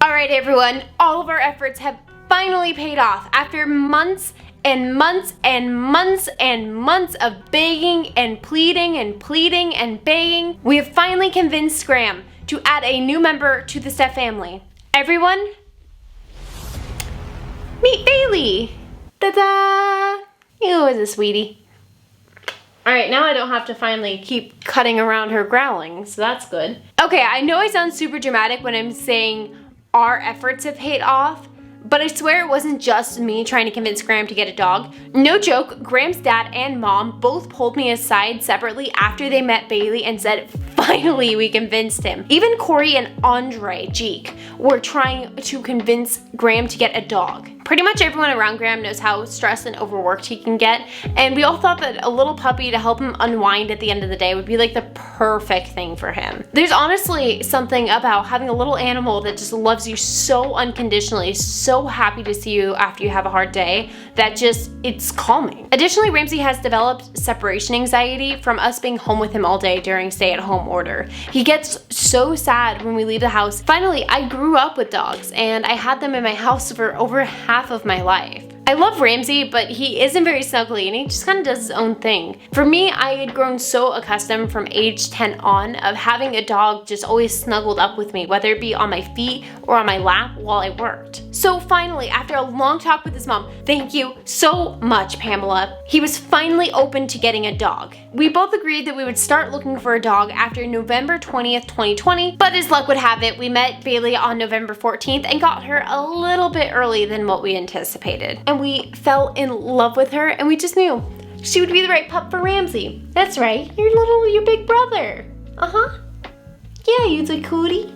Alright everyone, all of our efforts have finally paid off. After months and months and months and months of begging and pleading and pleading and begging, we have finally convinced Graham to add a new member to the Steph family. Everyone, meet Bailey! Ta-da! You is a sweetie. Alright, now I don't have to finally keep cutting around her growling, so that's good. Okay, I know I sound super dramatic when I'm saying our efforts have paid off, but I swear it wasn't just me trying to convince Graham to get a dog. No joke, Graham's dad and mom both pulled me aside separately after they met Bailey and said, finally we convinced him. Even Corey and Andre Jeek were trying to convince Graham to get a dog. Pretty much everyone around Graham knows how stressed and overworked he can get, and we all thought that a little puppy to help him unwind at the end of the day would be like the perfect thing for him. There's honestly something about having a little animal that just loves you so unconditionally, so happy to see you after you have a hard day, that just, it's calming. Additionally, Ramsey has developed separation anxiety from us being home with him all day during stay-at-home order. He gets so sad when we leave the house. Finally, I grew up with dogs, and I had them in my house for over half of my life. I love Ramsey, but he isn't very snuggly and he just kind of does his own thing. For me, I had grown so accustomed from age 10 on of having a dog just always snuggled up with me, whether it be on my feet or on my lap while I worked. So finally, after a long talk with his mom, thank you so much, Pamela, he was finally open to getting a dog. We both agreed that we would start looking for a dog after November 20th, 2020, but as luck would have it, we met Bailey on November 14th and got her a little bit early than what we anticipated. And we fell in love with her, and we just knew she would be the right pup for Ramsey. That's right, your big brother. Yeah, you the cootie.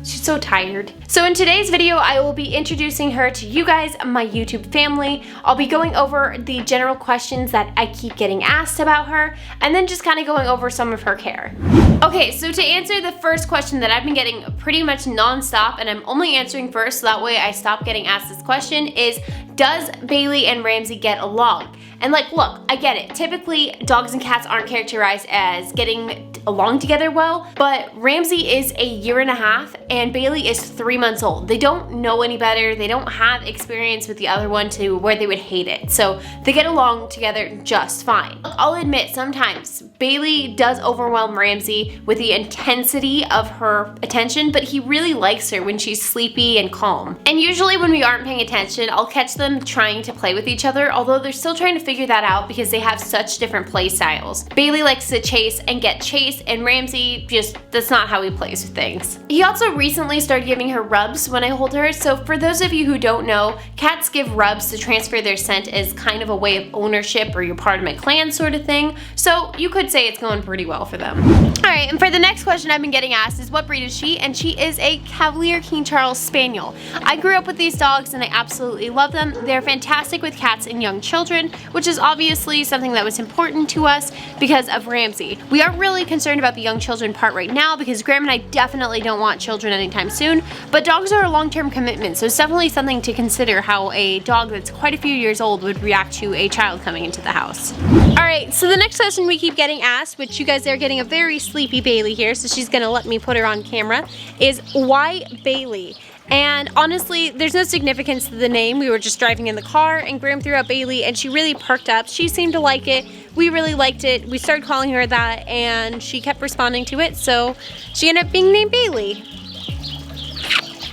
She's so tired. So in today's video, I will be introducing her to you guys, my YouTube family. I'll be going over the general questions that I keep getting asked about her, and then just kind of going over some of her care. Okay, so to answer the first question that I've been getting pretty much non-stop, and I'm only answering first so that way I stop getting asked this question, is does Bailey and Ramsey get along? And like, look, I get it. Typically, dogs and cats aren't characterized as getting along together well, but Ramsey is a year and a half and Bailey is 3 months old. They don't know any better. They don't have experience with the other one to where they would hate it. So they get along together just fine. I'll admit, sometimes Bailey does overwhelm Ramsey with the intensity of her attention, but he really likes her when she's sleepy and calm. And usually when we aren't paying attention, I'll catch them trying to play with each other, although they're still trying to figure that out because they have such different play styles. Bailey likes to chase and get chased, and Ramsey just, that's not how he plays with things. He also recently started giving her rubs when I hold her, so for those of you who don't know, cats give rubs to transfer their scent as kind of a way of ownership or you're part of my clan sort of thing, so you could say it's going pretty well for them. Alright, and for the next question I've been getting asked is what breed is she? And she is a Cavalier King Charles Spaniel. I grew up with these dogs and I absolutely love them. They're fantastic with cats and young children, which is obviously something that was important to us because of Ramsey. We aren't really concerned about the young children part right now because Graham and I definitely don't want children anytime soon, but dogs are a long-term commitment, so it's definitely something to consider how a dog that's quite a few years old would react to a child coming into the house. Alright, so the next question we keep getting asked, which you guys are getting a very sleepy Bailey here, so she's gonna let me put her on camera, is why Bailey? And honestly, there's no significance to the name. We were just driving in the car and Graham threw out Bailey and she really perked up. She seemed to like it. We really liked it. We started calling her that and she kept responding to it, so she ended up being named Bailey.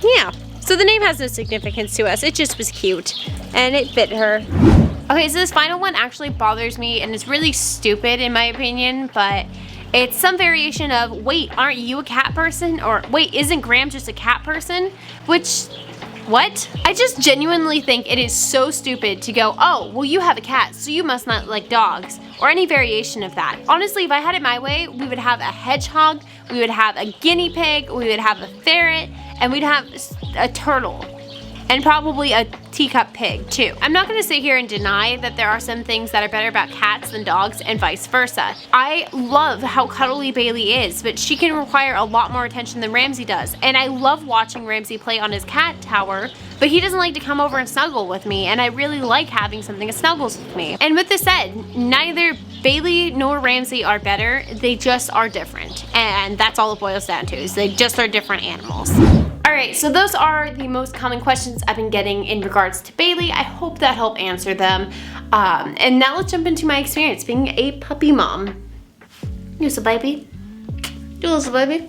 Yeah, so the name has no significance to us. It just was cute and it fit her. Okay, so this final one actually bothers me and it's really stupid in my opinion, but it's some variation of, wait, aren't you a cat person? Or wait, isn't Graham just a cat person? Which, what? I just genuinely think it is so stupid to go, oh, well you have a cat, so you must not like dogs, or any variation of that. Honestly, if I had it my way, we would have a hedgehog, we would have a guinea pig, we would have a ferret, and we'd have a turtle. And probably a teacup pig too. I'm not gonna sit here and deny that there are some things that are better about cats than dogs and vice versa. I love how cuddly Bailey is, but she can require a lot more attention than Ramsey does. And I love watching Ramsey play on his cat tower, but he doesn't like to come over and snuggle with me, and I really like having something that snuggles with me. And with this said, neither Bailey nor Ramsey are better, they just are different. And that's all it boils down to, is they just are different animals. Alright, so those are the most common questions I've been getting in regards to Bailey. I hope that helped answer them. And now let's jump into my experience being a puppy mom. You little baby? You little baby?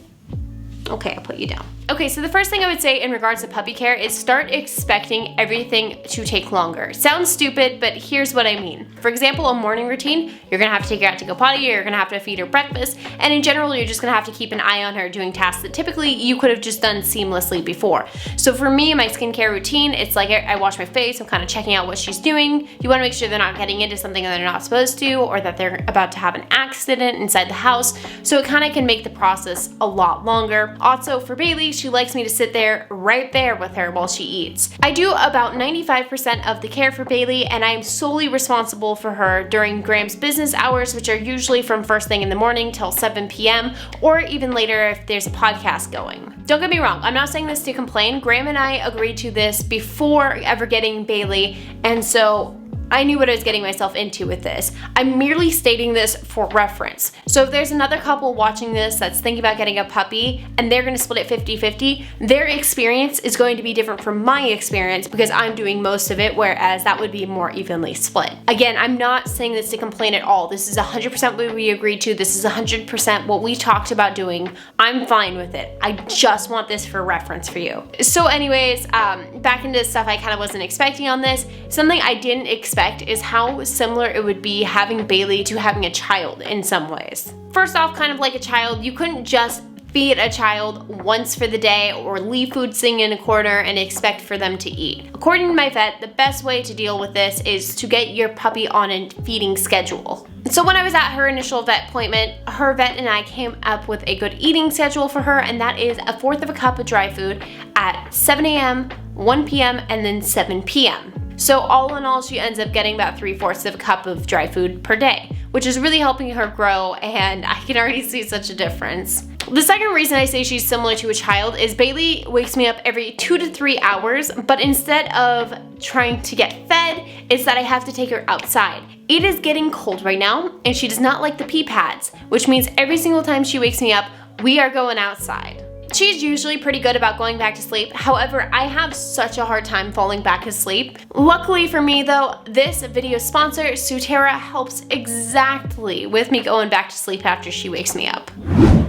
Okay, I'll put you down. Okay, so the first thing I would say in regards to puppy care is start expecting everything to take longer. Sounds stupid, but here's what I mean. For example, a morning routine, you're gonna have to take her out to go potty, you're gonna have to feed her breakfast, and in general, you're just gonna have to keep an eye on her doing tasks that typically you could have just done seamlessly before. So for me, my skincare routine, it's like I wash my face, I'm kind of checking out what she's doing. You wanna make sure they're not getting into something that they're not supposed to, or that they're about to have an accident inside the house. So it kind of can make the process a lot longer. Also for Bailey, she likes me to sit there right there with her while she eats. I do about 95% of the care for Bailey, and I am solely responsible for her during Graham's business hours, which are usually from first thing in the morning till 7 p.m. or even later if there's a podcast going. Don't get me wrong, I'm not saying this to complain. Graham and I agreed to this before ever getting Bailey, and so I knew what I was getting myself into with this. I'm merely stating this for reference. So if there's another couple watching this that's thinking about getting a puppy and they're gonna split it 50-50, their experience is going to be different from my experience because I'm doing most of it, whereas that would be more evenly split. Again, I'm not saying this to complain at all. This is 100% what we agreed to. This is 100% what we talked about doing. I'm fine with it. I just want this for reference for you. So anyways, back into stuff I kind of wasn't expecting on this. Something I didn't expect is how similar it would be having Bailey to having a child in some ways. First off, kind of like a child, you couldn't just feed a child once for the day or leave food sitting in a corner and expect for them to eat. According to my vet, the best way to deal with this is to get your puppy on a feeding schedule. So when I was at her initial vet appointment, her vet and I came up with a good eating schedule for her, and that is 1/4 of a cup of dry food at 7 a.m., 1 p.m., and then 7 p.m. So all in all, she ends up getting about 3/4 of a cup of dry food per day, which is really helping her grow, and I can already see such a difference. The second reason I say she's similar to a child is Bailey wakes me up every 2 to 3 hours, but instead of trying to get fed, it's that I have to take her outside. It is getting cold right now, and she does not like the pee pads, which means every single time she wakes me up, we are going outside. She's usually pretty good about going back to sleep. However, I have such a hard time falling back asleep. Luckily for me though, this video sponsor, Sutera, helps exactly with me going back to sleep after she wakes me up.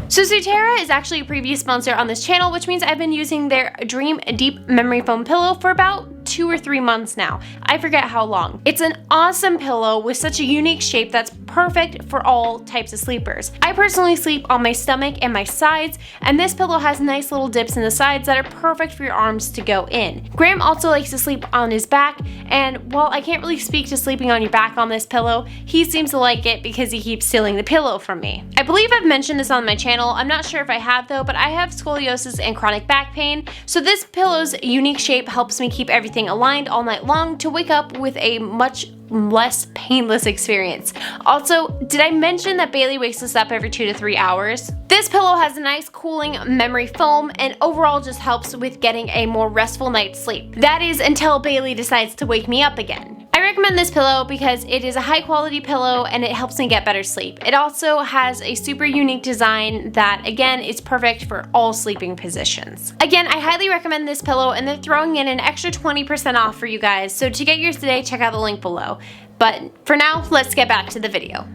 So Sutera is actually a previous sponsor on this channel, which means I've been using their Dream Deep Memory Foam pillow for about 2 or 3 months now. I forget how long. It's an awesome pillow with such a unique shape that's perfect for all types of sleepers. I personally sleep on my stomach and my sides, and this pillow has nice little dips in the sides that are perfect for your arms to go in. Graham also likes to sleep on his back, and while I can't really speak to sleeping on your back on this pillow, he seems to like it because he keeps stealing the pillow from me. I believe I've mentioned this on my channel. I'm not sure if I have though, but I have scoliosis and chronic back pain, so this pillow's unique shape helps me keep everything aligned all night long to wake up with a much less painless experience. Also, did I mention that Bailey wakes us up every 2 to 3 hours? This pillow has a nice cooling memory foam and overall just helps with getting a more restful night's sleep. That is until Bailey decides to wake me up again. I recommend this pillow because it is a high quality pillow and it helps me get better sleep. It also has a super unique design that again is perfect for all sleeping positions. Again, I highly recommend this pillow and they're throwing in an extra 20% off for you guys. So to get yours today, check out the link below. But for now, let's get back to the video.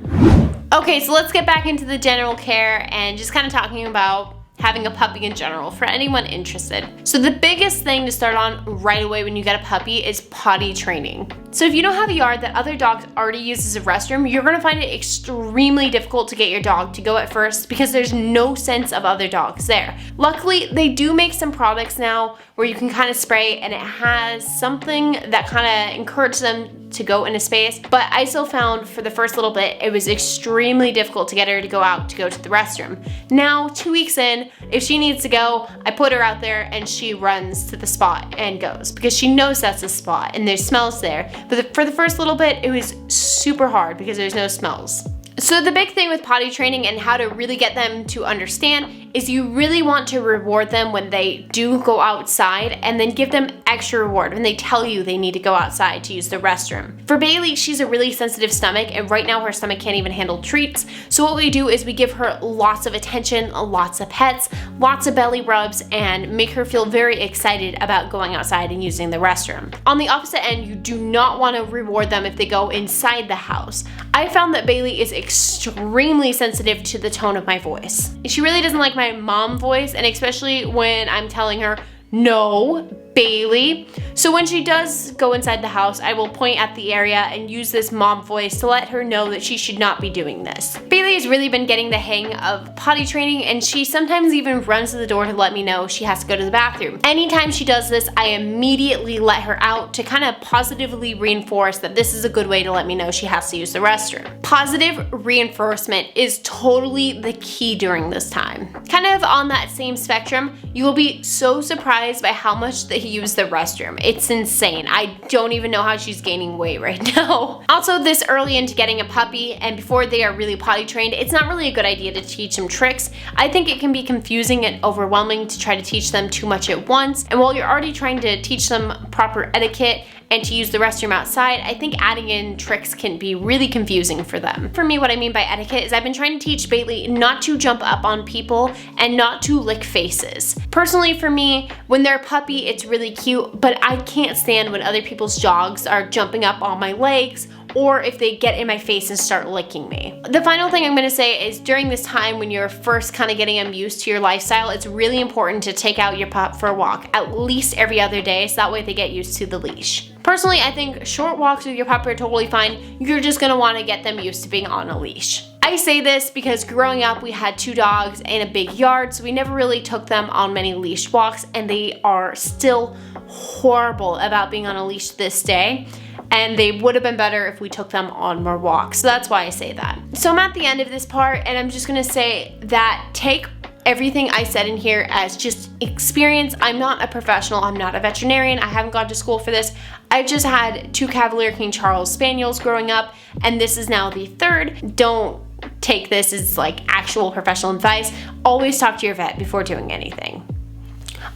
Okay, so let's get back into the general care and just kind of talking about having a puppy in general for anyone interested. So the biggest thing to start on right away when you get a puppy is potty training. So if you don't have a yard that other dogs already use as a restroom, you're gonna find it extremely difficult to get your dog to go at first because there's no sense of other dogs there. Luckily, they do make some products now where you can kind of spray and it has something that kind of encourages them to go in a space, but I still found for the first little bit, it was extremely difficult to get her to go out to go to the restroom. Now, 2 weeks in, if she needs to go, I put her out there and she runs to the spot and goes because she knows that's the spot and there's smells there. But for the first little bit, it was super hard because there's no smells. So the big thing with potty training and how to really get them to understand is you really want to reward them when they do go outside, and then give them extra reward when they tell you they need to go outside to use the restroom. For Bailey, she's a really sensitive stomach, and right now her stomach can't even handle treats. So what we do is we give her lots of attention, lots of pets, lots of belly rubs, and make her feel very excited about going outside and using the restroom. On the opposite end, you do not want to reward them if they go inside the house. I found that Bailey is extremely sensitive to the tone of my voice. She really doesn't like my mom voice, and especially when I'm telling her, no, Bailey. So when she does go inside the house, I will point at the area and use this mom voice to let her know that she should not be doing this. Bailey has really been getting the hang of potty training, and she sometimes even runs to the door to let me know she has to go to the bathroom. Anytime she does this, I immediately let her out to kind of positively reinforce that this is a good way to let me know she has to use the restroom. Positive reinforcement is totally the key during this time. Kind of on that same spectrum, you will be so surprised by how much they use the restroom. It's insane. I don't even know how she's gaining weight right now. Also, this early into getting a puppy and before they are really potty trained, it's not really a good idea to teach them tricks. I think it can be confusing and overwhelming to try to teach them too much at once. And while you're already trying to teach them proper etiquette and to use the restroom outside, I think adding in tricks can be really confusing for them. For me, what I mean by etiquette is I've been trying to teach Bailey not to jump up on people and not to lick faces. Personally, for me, when they're a puppy, it's really cute, but I can't stand when other people's dogs are jumping up on my legs, or if they get in my face and start licking me. The final thing I'm gonna say is during this time when you're first kind of getting them used to your lifestyle, it's really important to take out your pup for a walk at least every other day, so that way they get used to the leash. Personally, I think short walks with your pup are totally fine. You're just gonna wanna get them used to being on a leash. I say this because growing up we had 2 dogs and a big yard, so we never really took them on many leash walks, and they are still horrible about being on a leash to this day. And they would have been better if we took them on more walks. So that's why I say that. So I'm at the end of this part, and I'm just gonna say that take everything I said in here as just experience. I'm not a professional, I'm not a veterinarian, I haven't gone to school for this. I've just had 2 Cavalier King Charles Spaniels growing up, and this is now the 3rd. Don't take this as like actual professional advice. Always talk to your vet before doing anything.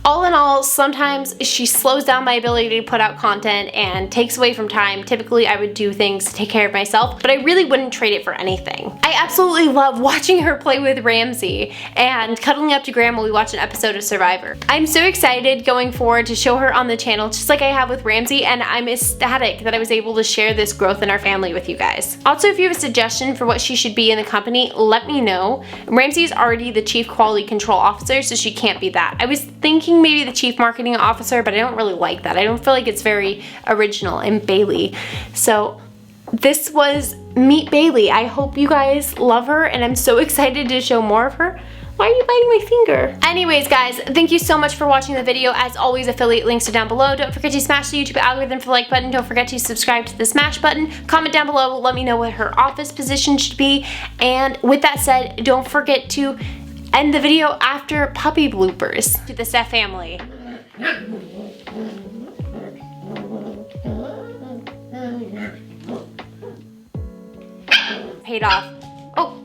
All in all, sometimes she slows down my ability to put out content and takes away from time. Typically, I would do things to take care of myself, but I really wouldn't trade it for anything. I absolutely love watching her play with Ramsey and cuddling up to Graham while we watch an episode of Survivor. I'm so excited going forward to show her on the channel, just like I have with Ramsey, and I'm ecstatic that I was able to share this growth in our family with you guys. Also, if you have a suggestion for what she should be in the company, let me know. Ramsey is already the Chief Quality Control Officer, so she can't be that. I was thinking maybe the Chief Marketing Officer, but I don't really like that. I don't feel like it's very original in Bailey. So this was Meet Bailey. I hope you guys love her, and I'm so excited to show more of her. Why are you biting my finger? Anyways, guys, thank you so much for watching the video. As always, affiliate links are down below. Don't forget to smash the YouTube algorithm for the like button. Don't forget to subscribe to the smash button. Comment down below. Let me know what her office position should be. And with that said, don't forget to end the video after puppy bloopers. To the Steph family. Paid off. Oh.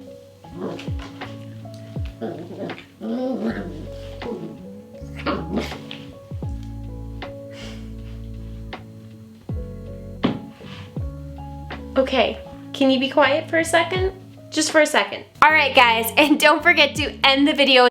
Okay, can you be quiet for a second? Just for a second. All right, guys, and don't forget to end the video